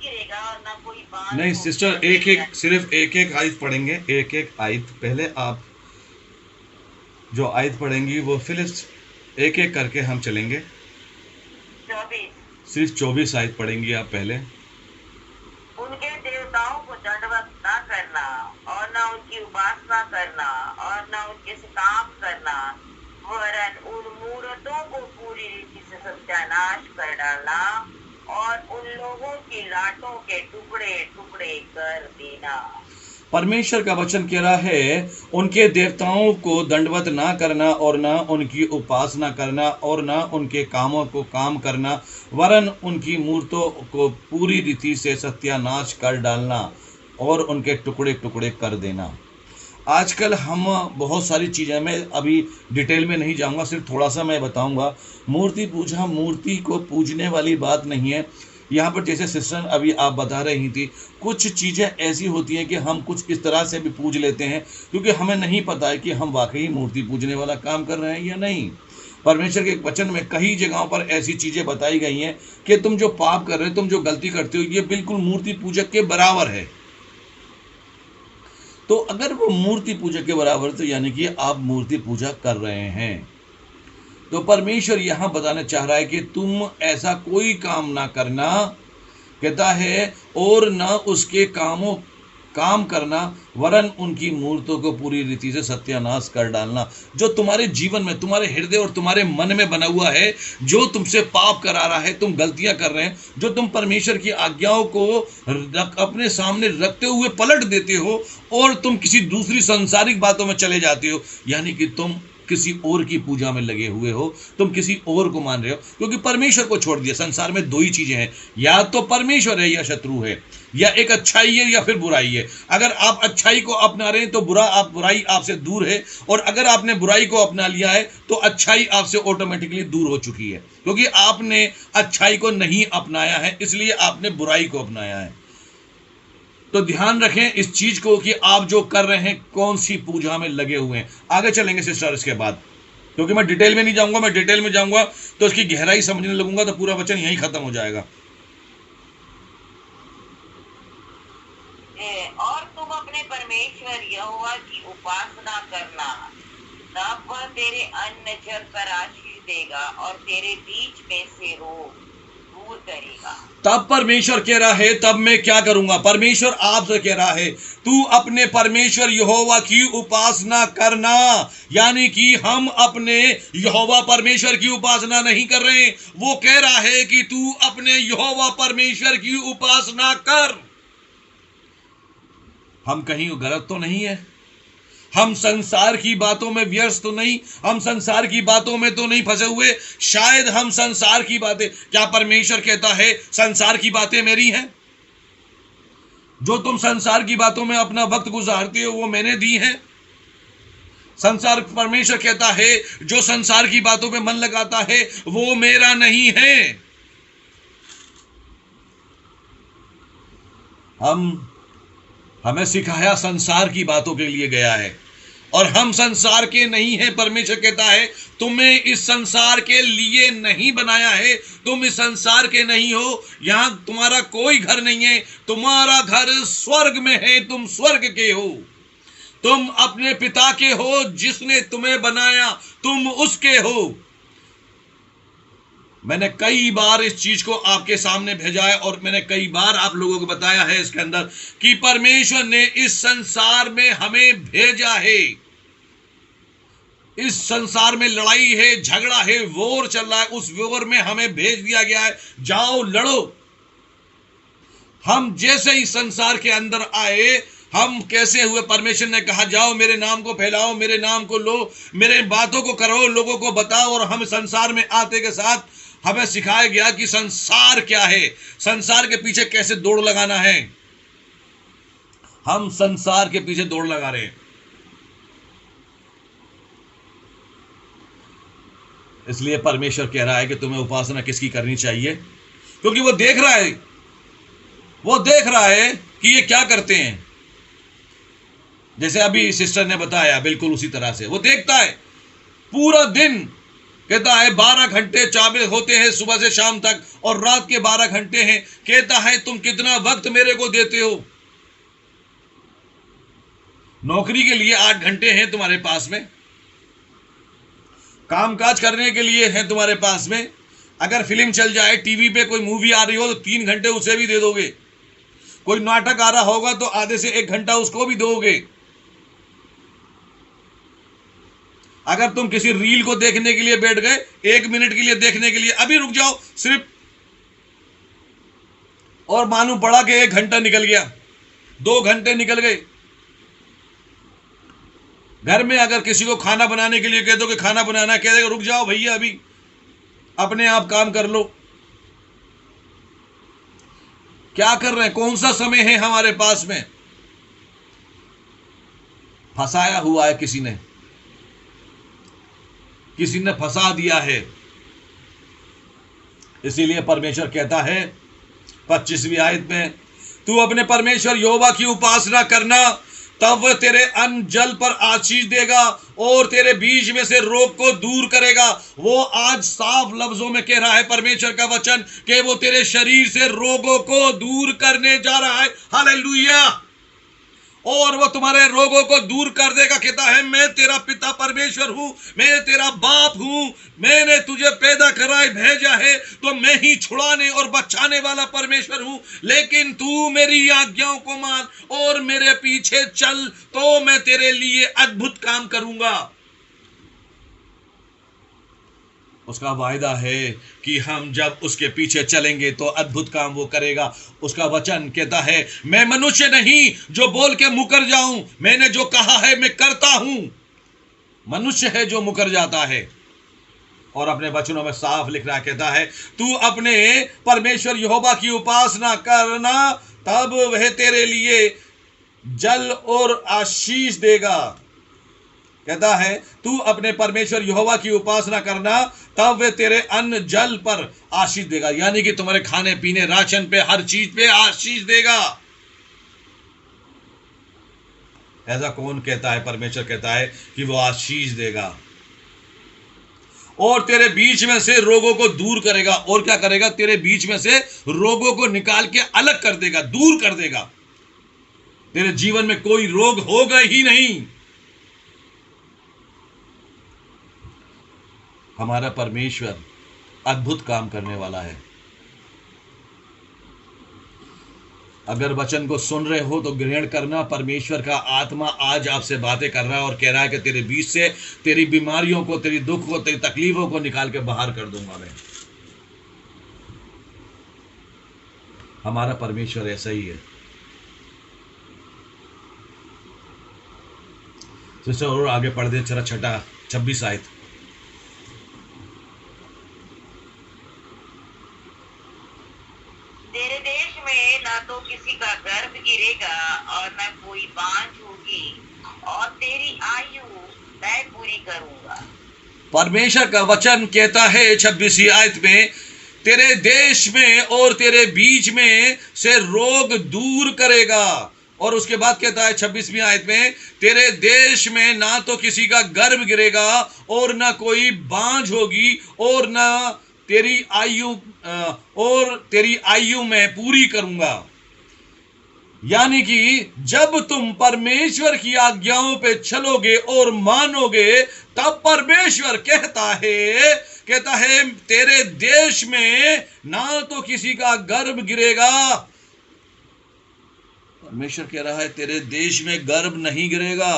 गिरेगा और ना कोई बांध नहीं होगी सिस्टर, ऐसे एक गिरा। एक सिर्फ एक एक आयत पढ़ेंगे, एक एक आयत। पहले आप जो आयत पढ़ेंगी वो फिर एक एक करके हम चलेंगे। 24। सिर्फ 24 आयत पढ़ेंगी आप पहले। उनके देवताओं को दंडवत न करना और न उनकी उपासना करना और न उनके से काम करना, वरन उन मूर्तों को पूरी रीति से सत्यानाश कर डालना और उन लोगों की लाटों के टुकड़े टुकड़े कर देना। परमेश्वर का वचन कह रहा है उनके देवताओं को दंडवत ना करना और ना उनकी उपासना करना और ना उनके कामों को काम करना, वरन उनकी मूर्तों को पूरी रीति से सत्यानाश कर डालना और उनके टुकड़े टुकड़े कर देना। आजकल हम बहुत सारी चीज़ें, मैं अभी डिटेल में नहीं जाऊंगा, सिर्फ थोड़ा सा मैं बताऊंगा। मूर्ति पूजा, मूर्ति को पूजने वाली बात नहीं है यहाँ पर। जैसे सिस्टर अभी आप बता रही थी, कुछ चीज़ें ऐसी होती हैं कि हम कुछ इस तरह से भी पूज लेते हैं क्योंकि हमें नहीं पता है कि हम वाकई मूर्ति पूजने वाला काम कर रहे हैं या नहीं। परमेश्वर के वचन में कई जगहों पर ऐसी चीज़ें बताई गई हैं कि तुम जो पाप कर रहे हो, तुम जो गलती करते हो, ये बिल्कुल मूर्ति पूजक के बराबर है। तो अगर वो मूर्ति पूजा के बराबर, तो यानी कि आप मूर्ति पूजा कर रहे हैं। तो परमेश्वर यहां बताना चाह रहा है कि तुम ऐसा कोई काम ना करना, कहता है, और ना उसके काम करना, वरन उनकी मूर्तों को पूरी रीति से सत्यानाश कर डालना। जो तुम्हारे जीवन में, तुम्हारे हृदय और तुम्हारे मन में बना हुआ है, जो तुमसे पाप करा रहा है, तुम गलतियां कर रहे हैं, जो तुम परमेश्वर की आज्ञाओं को अपने सामने रखते हुए पलट देते हो और तुम किसी दूसरी सांसारिक बातों में चले जाते हो, यानी कि तुम किसी और की पूजा में लगे हुए हो, तुम किसी और को मान रहे हो, क्योंकि परमेश्वर को छोड़ दिया। संसार में दो ही चीजें हैं, या तो परमेश्वर है या शत्रु है, या एक अच्छाई है या फिर बुराई है। अगर आप अच्छाई को अपना रहे हैं तो बुराई आपसे दूर है, और अगर आपने बुराई को अपना लिया है तो अच्छाई आपसे ऑटोमेटिकली दूर हो चुकी है, क्योंकि आपने अच्छाई को नहीं अपनाया है, इसलिए आपने बुराई को अपनाया है। तो ध्यान रखें इस चीज को कि आप जो कर रहे हैं कौन सी पूजा में लगे हुए हैं। आगे चलेंगे सिस्टर इसके बाद, क्योंकि मैं डिटेल में नहीं जाऊंगा। मैं डिटेल में जाऊंगा तो इसकी गहराई समझने लगूंगा तो पूरा वचन यहीं खत्म हो जाएगा। और तुम अपने परमेश्वर यहोवा की उपासना करना, तब वह तेरे अन्न जल पर आशीष देगा और तेरे बीच में से रोग दूर करेगा। तब परमेश्वर कह रहा है, तब मैं क्या करूंगा? परमेश्वर आपसे कह रहा है, तू अपने परमेश्वर यहोवा की उपासना करना। यानी कि हम अपने यहोवा परमेश्वर की उपासना नहीं कर रहे, वो कह रहा है कि तू अपने यहोवा परमेश्वर की उपासना कर। हम कहीं गलत तो नहीं है? हम संसार की बातों में व्यस्त तो नहीं? हम संसार की बातों में तो नहीं फंसे हुए? शायद हम संसार की बातें, क्या परमेश्वर कहता है संसार की बातें मेरी हैं? जो तुम संसार की बातों में अपना वक्त गुजारते हो वो मैंने दी है। संसार, परमेश्वर कहता है जो संसार की बातों में मन लगाता है वो मेरा नहीं है। हमें सिखाया संसार की बातों के लिए गया है, और हम संसार के नहीं हैं। परमेश्वर कहता है तुम्हें इस संसार के लिए नहीं बनाया है, तुम इस संसार के नहीं हो, यहां तुम्हारा कोई घर नहीं है, तुम्हारा घर स्वर्ग में है, तुम स्वर्ग के हो, तुम अपने पिता के हो जिसने तुम्हें बनाया, तुम उसके हो। मैंने कई बार इस चीज को आपके सामने भेजा है और मैंने कई बार आप लोगों को बताया है इसके अंदर कि परमेश्वर ने इस संसार में हमें भेजा है। इस संसार में लड़ाई है, झगड़ा है, वॉर चल रहा है, उस वॉर में हमें भेज दिया गया है, जाओ लड़ो। हम जैसे ही संसार के अंदर आए, हम कैसे हुए? परमेश्वर ने कहा जाओ मेरे नाम को फैलाओ, मेरे नाम को लो, मेरे बातों को करो, लोगों को बताओ। और हम संसार में आते के साथ हमें सिखाया गया कि संसार क्या है, संसार के पीछे कैसे दौड़ लगाना है। हम संसार के पीछे दौड़ लगा रहे हैं। इसलिए परमेश्वर कह रहा है कि तुम्हें उपासना किसकी करनी चाहिए, क्योंकि वो देख रहा है, वो देख रहा है कि ये क्या करते हैं। जैसे अभी सिस्टर ने बताया, बिल्कुल उसी तरह से वो देखता है। पूरा दिन कहता है 12 घंटे चाबे होते हैं सुबह से शाम तक और रात के 12 घंटे हैं। कहता है तुम कितना वक्त मेरे को देते हो? नौकरी के लिए 8 घंटे हैं तुम्हारे पास में, कामकाज करने के लिए है तुम्हारे पास में। अगर फिल्म चल जाए, टीवी पे कोई मूवी आ रही हो तो 3 घंटे उसे भी दे दोगे। कोई नाटक आ रहा होगा तो आधे से 1 घंटा उसको भी दोगे। अगर तुम किसी रील को देखने के लिए बैठ गए, 1 मिनट के लिए देखने के लिए, अभी रुक जाओ सिर्फ, और मालूम पड़ा कि 1 घंटा निकल गया, 2 घंटे निकल गए। घर में अगर किसी को खाना बनाने के लिए कह दो कि खाना बनाना, कह देगा रुक जाओ भैया अभी अपने आप काम कर लो। क्या कर रहे हैं? कौन सा समय है हमारे पास में? फंसाया हुआ है किसी ने फंसा दिया है। इसीलिए परमेश्वर कहता है 25वीं आयत में, तू अपने परमेश्वर यहोवा की उपासना करना, तब वह तेरे अन्न जल पर आशीष देगा और तेरे बीच में से रोग को दूर करेगा। वो आज साफ लफ्जों में कह रहा है परमेश्वर का वचन कि वो तेरे शरीर से रोगों को दूर करने जा रहा है। हालेलुया! और वो तुम्हारे रोगों को दूर कर देगा। कहता है मैं तेरा पिता परमेश्वर हूं, मैं तेरा बाप हूं, मैंने तुझे पैदा कराए भेजा है, तो मैं ही छुड़ाने और बचाने वाला परमेश्वर हूं। लेकिन तू मेरी आज्ञाओं को मान और मेरे पीछे चल, तो मैं तेरे लिए अद्भुत काम करूंगा। उसका वायदा है कि हम जब उसके पीछे चलेंगे तो अद्भुत काम वो करेगा। उसका वचन कहता है मैं मनुष्य नहीं जो बोल के मुकर जाऊं, मैंने जो कहा है मैं करता हूं। मनुष्य है जो मुकर जाता है, और अपने वचनों में साफ लिख रहा, कहता है तू अपने परमेश्वर यहोवा की उपासना करना, तब वह तेरे लिए जल और आशीष देगा। कहता है तू अपने परमेश्वर यहोवा की उपासना करना, तब वे तेरे अन्न जल पर आशीष देगा। यानी कि तुम्हारे खाने पीने, राशन पे, हर चीज पे आशीष देगा। ऐसा कौन कहता है? परमेश्वर कहता है कि वो आशीष देगा और तेरे बीच में से रोगों को दूर करेगा। और क्या करेगा? तेरे बीच में से रोगों को निकाल के अलग कर देगा, दूर कर देगा। तेरे जीवन में कोई रोग होगा ही नहीं। हमारा परमेश्वर अद्भुत काम करने वाला है। अगर वचन को सुन रहे हो तो ग्रहण करना। परमेश्वर का आत्मा आज आपसे बातें कर रहा है और कह रहा है कि तेरे बीच से तेरी बीमारियों को, तेरी दुख को, तेरी तकलीफों को निकाल के बाहर कर दूंगा मैं। हमारा परमेश्वर ऐसा ही है। सिस्टर और आगे पढ़ दे जरा, 26 आयत। तेरे देश में ना तो किसी का गर्भ गिरेगा और न कोई बांझ होगी, और तेरी आयु मैं पूरी करूंगा। परमेश्वर का वचन कहता है 26वीं आयत में, तेरे देश में और तेरे बीच में से रोग दूर करेगा। और उसके बाद कहता है 26वीं आयत में, तेरे देश में ना तो किसी का गर्भ गिरेगा और ना कोई बांझ होगी, और ना तेरी आयु मैं पूरी करूंगा। यानी कि जब तुम परमेश्वर की आज्ञाओं पे चलोगे और मानोगे, तब परमेश्वर कहता है तेरे देश में ना तो किसी का गर्भ गिरेगा। परमेश्वर कह रहा है तेरे देश में गर्भ नहीं गिरेगा।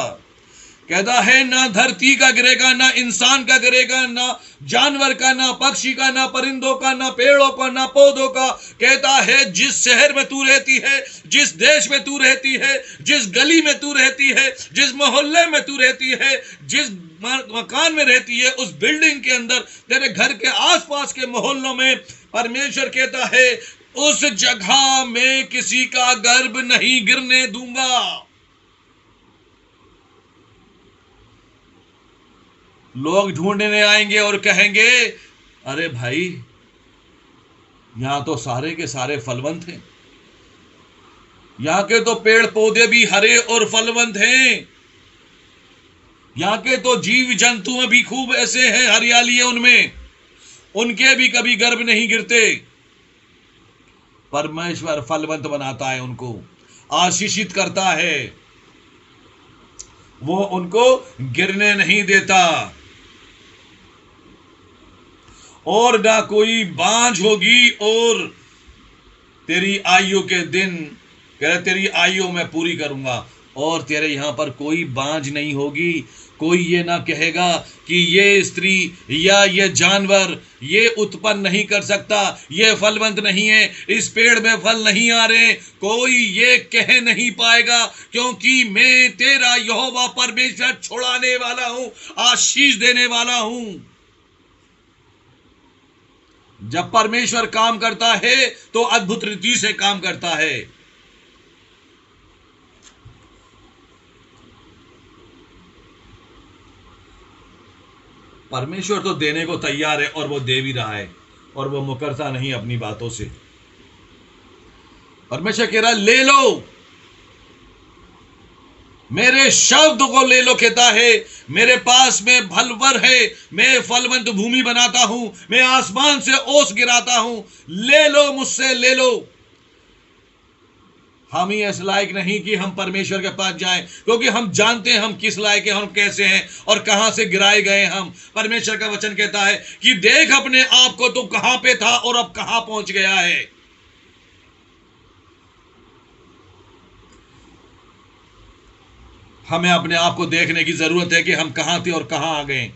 कहता है ना धरती का गिरेगा, ना इंसान का गिरेगा, ना जानवर का, ना पक्षी का, ना परिंदों का, ना पेड़ों का, ना पौधों का। कहता है जिस शहर में तू रहती है, जिस देश में तू रहती है, जिस गली में तू रहती है, जिस मोहल्ले में तू रहती है, जिस मकान में रहती है, उस बिल्डिंग के अंदर, तेरे घर के आसपास के मोहल्लों में, परमेश्वर कहता है उस जगह में किसी का गर्भ नहीं गिरने दूंगा। लोग ढूंढने आएंगे और कहेंगे अरे भाई यहां तो सारे के सारे फलवंत हैं, यहां के तो पेड़ पौधे भी हरे और फलवंत हैं, यहाँ के तो जीव जंतु में भी खूब ऐसे हैं, हरियाली है उनमें, उनके भी कभी गर्भ नहीं गिरते। परमेश्वर फलवंत बनाता है, उनको आशीषित करता है, वो उनको गिरने नहीं देता। और ना कोई बांझ होगी, और तेरी आयु के दिन, कह रहे तेरी आयु मैं पूरी करूंगा, और तेरे यहां पर कोई बांझ नहीं होगी। कोई ये ना कहेगा कि ये स्त्री या ये जानवर ये उत्पन्न नहीं कर सकता, ये फलवंत नहीं है, इस पेड़ में फल नहीं आ रहे, कोई ये कह नहीं पाएगा, क्योंकि मैं तेरा यहोवा परमेश्वर छुड़ाने वाला हूं, आशीष देने वाला हूं। जब परमेश्वर काम करता है तो अद्भुत रीति से काम करता है। परमेश्वर तो देने को तैयार है, और वो दे भी रहा है, और वो मुकरता नहीं अपनी बातों से। परमेश्वर कह रहा ले लो, मेरे शब्द को ले लो, कहता है मेरे पास में फलवर है, मैं फलवंत भूमि बनाता हूं, मैं आसमान से ओस गिराता हूं, ले लो, मुझसे ले लो। हम ही इस लायक नहीं कि हम परमेश्वर के पास जाएं, क्योंकि हम जानते हैं हम किस लायक हैं, हम कैसे हैं और कहां से गिराए गए हम। परमेश्वर का वचन कहता है कि देख अपने आप को, तू कहां पे था और अब कहां पहुंच गया है। हमें अपने आप को देखने की जरूरत है कि हम कहां थे और कहां आ गए।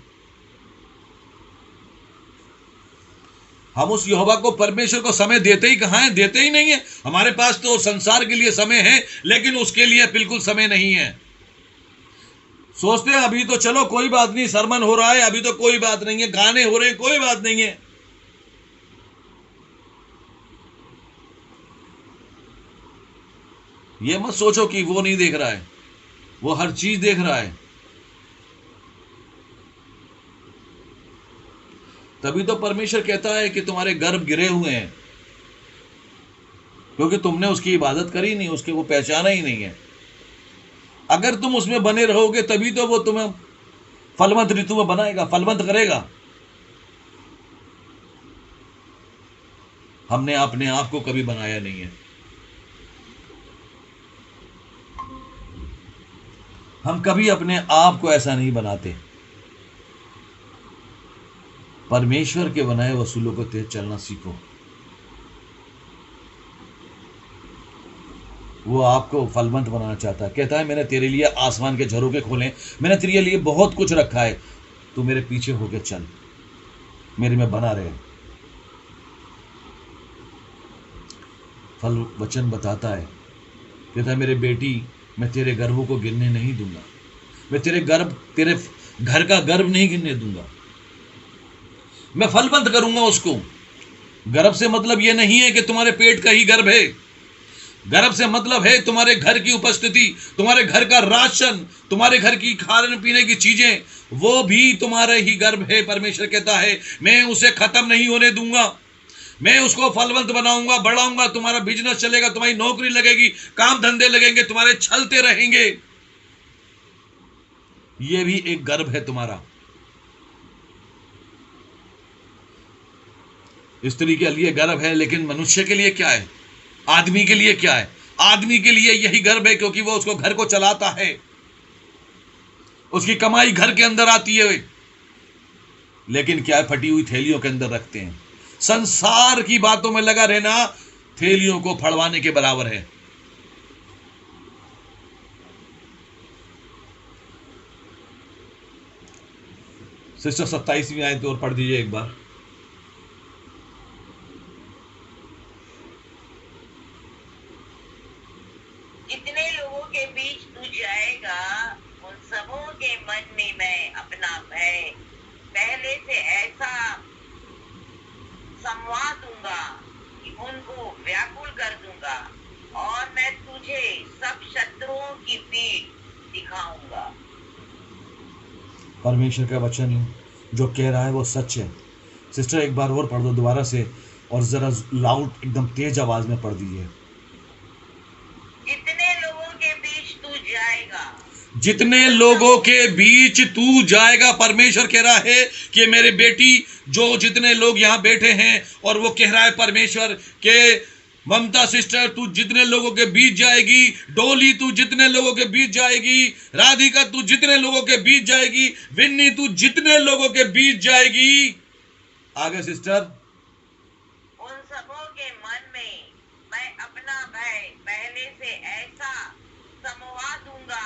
हम उस यहोवा को, परमेश्वर को समय देते ही कहां है? देते ही नहीं है। हमारे पास तो संसार के लिए समय है, लेकिन उसके लिए बिल्कुल समय नहीं है। सोचते हैं अभी तो चलो कोई बात नहीं, सरमन हो रहा है, अभी तो कोई बात नहीं है, गाने हो रहे हैं, कोई बात नहीं है। यह मत सोचो कि वो नहीं देख रहा है, वो हर चीज देख रहा है। तभी तो परमेश्वर कहता है कि तुम्हारे गर्भ गिरे हुए हैं, क्योंकि तुमने उसकी इबादत करी नहीं, उसके वो पहचाना ही नहीं है। अगर तुम उसमें बने रहोगे तभी तो वो तुम्हें फलवंत ऋतु में बनाएगा, फलवंत करेगा। हमने अपने आप को कभी बनाया नहीं है। हम कभी अपने आप को ऐसा नहीं बनाते। परमेश्वर के बनाए वसूलों को तेज चलना सीखो। वो आपको फलवंत बनाना चाहता है। कहता है मैंने तेरे लिए आसमान के झरोखे खोले, मैंने तेरे लिए बहुत कुछ रखा है, तू मेरे पीछे होके चल, मेरे में बना रहे। फल वचन बताता है, कहता है मेरे बेटी, मैं तेरे गर्भों को गिरने नहीं दूंगा, मैं तेरे घर का गर्भ नहीं गिरने दूंगा, मैं फलवंत करूंगा उसको। गर्भ से मतलब यह नहीं है कि तुम्हारे पेट का ही गर्भ है। गर्भ से मतलब है तुम्हारे घर की उपस्थिति, तुम्हारे घर का राशन, तुम्हारे घर की खाने पीने की चीजें, वो भी तुम्हारे ही गर्भ है। परमेश्वर कहता है मैं उसे खत्म नहीं होने दूंगा, मैं उसको फलवंत बनाऊंगा, बढ़ाऊंगा। तुम्हारा बिजनेस चलेगा, तुम्हारी नौकरी लगेगी, काम धंधे लगेंगे, तुम्हारे चलते रहेंगे। ये भी एक गर्भ है तुम्हारा। स्त्री के लिए गर्भ है, लेकिन मनुष्य के लिए क्या है? आदमी के लिए क्या है? आदमी के लिए यही गर्भ है, क्योंकि वो उसको घर को चलाता है, उसकी कमाई घर के अंदर आती है। लेकिन क्या है? फटी हुई थैलियों के अंदर रखते हैं। संसार की बातों में लगा रहना थैलियों को फड़वाने के बराबर है। सिस्टर 27वीं आयत और पढ़ दीजिए एक बार। जितने लोगों के बीच तू जाएगा, उन सबों के मन में मैं अपना भय पहले से ऐसा संवाद दूंगा कि उनको व्याकुल कर दूंगा, और मैं तुझे सब शत्रुओं की पीठ दिखाऊंगा। परमेश्वर का वचन जो कह रहा है वो सच है। सिस्टर एक बार और पढ़ दो दोबारा से, और जरा लाउड एकदम तेज आवाज में पढ़ दीजिए। जितने लोगों के बीच तू जाएगा, जितने लोगों के बीच तू जाएगा, परमेश्वर कह रहा है कि मेरे बेटी, जो जितने लोग यहां बैठे हैं, और वो कह रहा है परमेश्वर के ममता सिस्टर, तू जितने लोगों के बीच जाएगी, डोली तू जितने लोगों के बीच जाएगी, राधिका तू जितने लोगों के बीच जाएगी, विन्नी तू जितने लोगों के बीच जाएगी, आगे सिस्टर, उन सबों के मन में मैं अपना भय पहले से ऐसा समवा दूंगा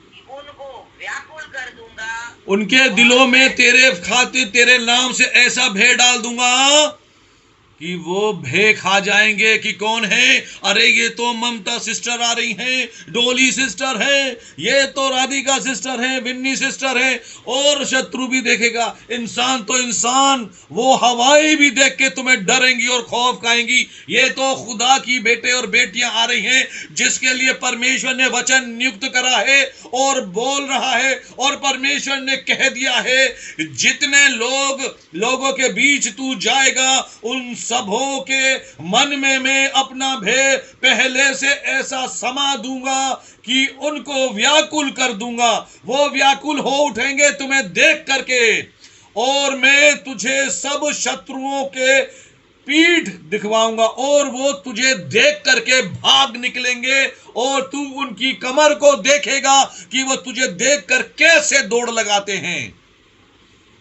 कि उनको व्याकुल कर दूंगा। उनके दिलों में तेरे खातिर, तेरे नाम से ऐसा भय डाल दूंगा कि वो भय खा जाएंगे कि कौन है, अरे ये तो ममता सिस्टर आ रही हैं, डोली सिस्टर है, ये तो राधिका सिस्टर है, विन्नी सिस्टर है, और शत्रु भी देखेगा, इंसान तो इंसान, वो हवाएं भी देख के तुम्हें डरेंगी और खौफ खाएंगी। ये तो खुदा की बेटे और बेटियां आ रही हैं, जिसके लिए परमेश्वर ने वचन नियुक्त करा है और बोल रहा है, और परमेश्वर ने कह दिया है, जितने लोगों के बीच तू जाएगा, उन सबों के मन में मैं अपना भय पहले से ऐसा समा दूंगा कि उनको व्याकुल कर दूंगा। वो व्याकुल हो उठेंगे तुम्हें देख करके, और मैं तुझे सब शत्रुओं के पीठ दिखवाऊंगा, और वो तुझे देख करके भाग निकलेंगे, और तू उनकी कमर को देखेगा कि वो तुझे देखकर कैसे दौड़ लगाते हैं।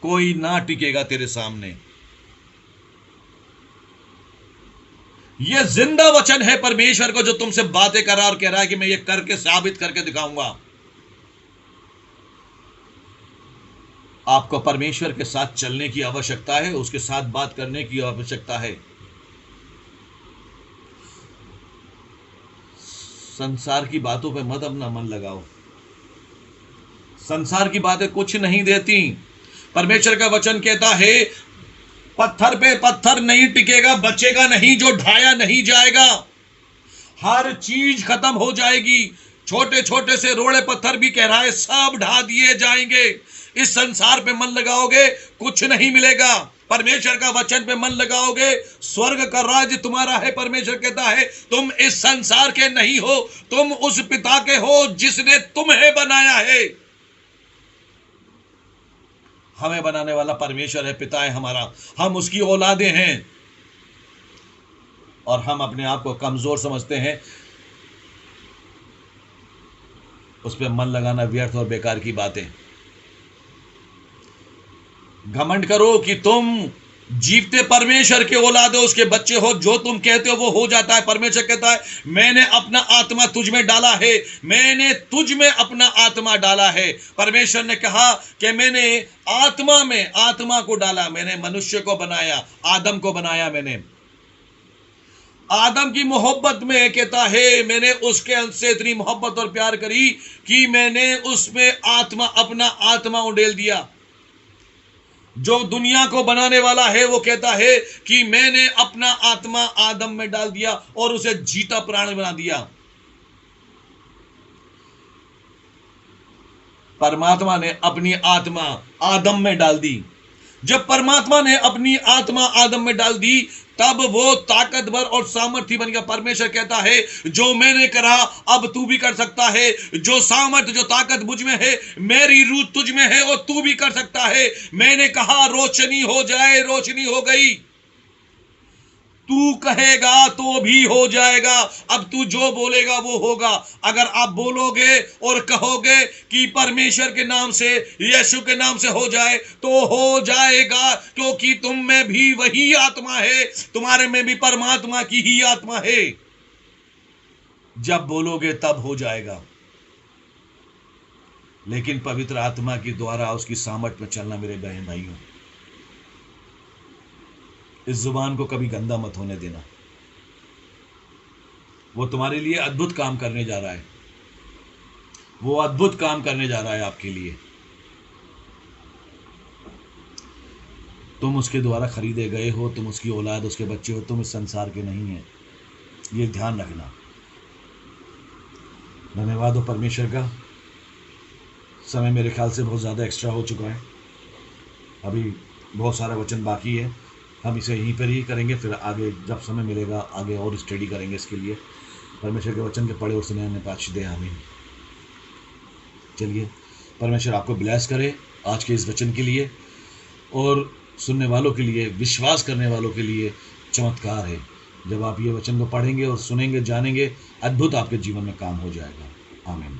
कोई ना टिकेगा तेरे सामने। यह जिंदा वचन है परमेश्वर को, जो तुमसे बातें कर रहा और कह रहा है कि मैं ये करके साबित करके दिखाऊंगा। आपको परमेश्वर के साथ चलने की आवश्यकता है, उसके साथ बात करने की आवश्यकता है। संसार की बातों पे मत अपना मन लगाओ। संसार की बातें कुछ नहीं देती। परमेश्वर का वचन कहता है, पत्थर पे पत्थर नहीं टिकेगा, बचेगा नहीं जो ढाया नहीं जाएगा। हर चीज खत्म हो जाएगी। छोटे छोटे से रोड़े पत्थर भी कह रहा है, सब ढा दिए जाएंगे। इस संसार पे मन लगाओगे, कुछ नहीं मिलेगा। परमेश्वर का वचन पे मन लगाओगे, स्वर्ग का राज्य तुम्हारा है। परमेश्वर कहता है, तुम इस संसार के नहीं हो, तुम उस पिता के हो जिसने तुम्हें बनाया है। हमें बनाने वाला परमेश्वर है, पिता है हमारा, हम उसकी औलादें हैं, और हम अपने आप को कमजोर समझते हैं। उस पर मन लगाना व्यर्थ और बेकार की बातें। घमंड करो कि तुम जीवते परमेश्वर के औलाद हो, उसके बच्चे हो। जो तुम कहते हो वो हो जाता है। परमेश्वर कहता है, मैंने अपना आत्मा तुझ में डाला है, मैंने तुझ में अपना आत्मा डाला है। परमेश्वर ने कहा कि मैंने आत्मा में आत्मा को डाला, मैंने मनुष्य को बनाया, आदम को बनाया। मैंने आदम की मोहब्बत में कहता है, मैंने उसके अंश से इतनी मोहब्बत और प्यार करी कि मैंने उसमें आत्मा, अपना आत्मा उड़ेल दिया। जो दुनिया को बनाने वाला है वो कहता है कि मैंने अपना आत्मा आदम में डाल दिया और उसे जीता प्राण बना दिया। परमात्मा ने अपनी आत्मा आदम में डाल दी। जब परमात्मा ने अपनी आत्मा आदम में डाल दी, तब वो ताकतवर और सामर्थ्य बन गया। परमेश्वर कहता है, जो मैंने करा अब तू भी कर सकता है। जो सामर्थ्य, जो ताकत मुझ में है, मेरी रूह तुझ में है, और तू भी कर सकता है। मैंने कहा रोशनी हो जाए, रोशनी हो गई। तू कहेगा तो भी हो जाएगा। अब तू जो बोलेगा वो होगा। अगर आप बोलोगे और कहोगे कि परमेश्वर के नाम से, यीशु के नाम से हो जाए, तो हो जाएगा, क्योंकि तुम में भी वही आत्मा है, तुम्हारे में भी परमात्मा की ही आत्मा है। जब बोलोगे तब हो जाएगा। लेकिन पवित्र आत्मा के द्वारा उसकी सामर्थ में चलना, मेरे बहन भाइयों, इस जुबान को कभी गंदा मत होने देना। वो तुम्हारे लिए अद्भुत काम करने जा रहा है। वो अद्भुत काम करने जा रहा है आपके लिए। तुम उसके द्वारा खरीदे गए हो, तुम उसकी औलाद, उसके बच्चे हो, तुम इस संसार के नहीं है। ये ध्यान रखना। धन्यवाद हो परमेश्वर का। समय मेरे ख्याल से बहुत ज़्यादा एक्स्ट्रा हो चुका है। अभी बहुत सारा वचन बाकी है, हम इसे यहीं पर ही करेंगे। फिर आगे जब समय मिलेगा आगे और स्टडी करेंगे इसके लिए। परमेश्वर के वचन के पढ़े और सुने हमें पाश दे। आमीन। चलिए, परमेश्वर आपको ब्लेस करे आज के इस वचन के लिए, और सुनने वालों के लिए, विश्वास करने वालों के लिए चमत्कार है। जब आप ये वचन को पढ़ेंगे और सुनेंगे, जानेंगे, अद्भुत आपके जीवन में काम हो जाएगा। आमीन।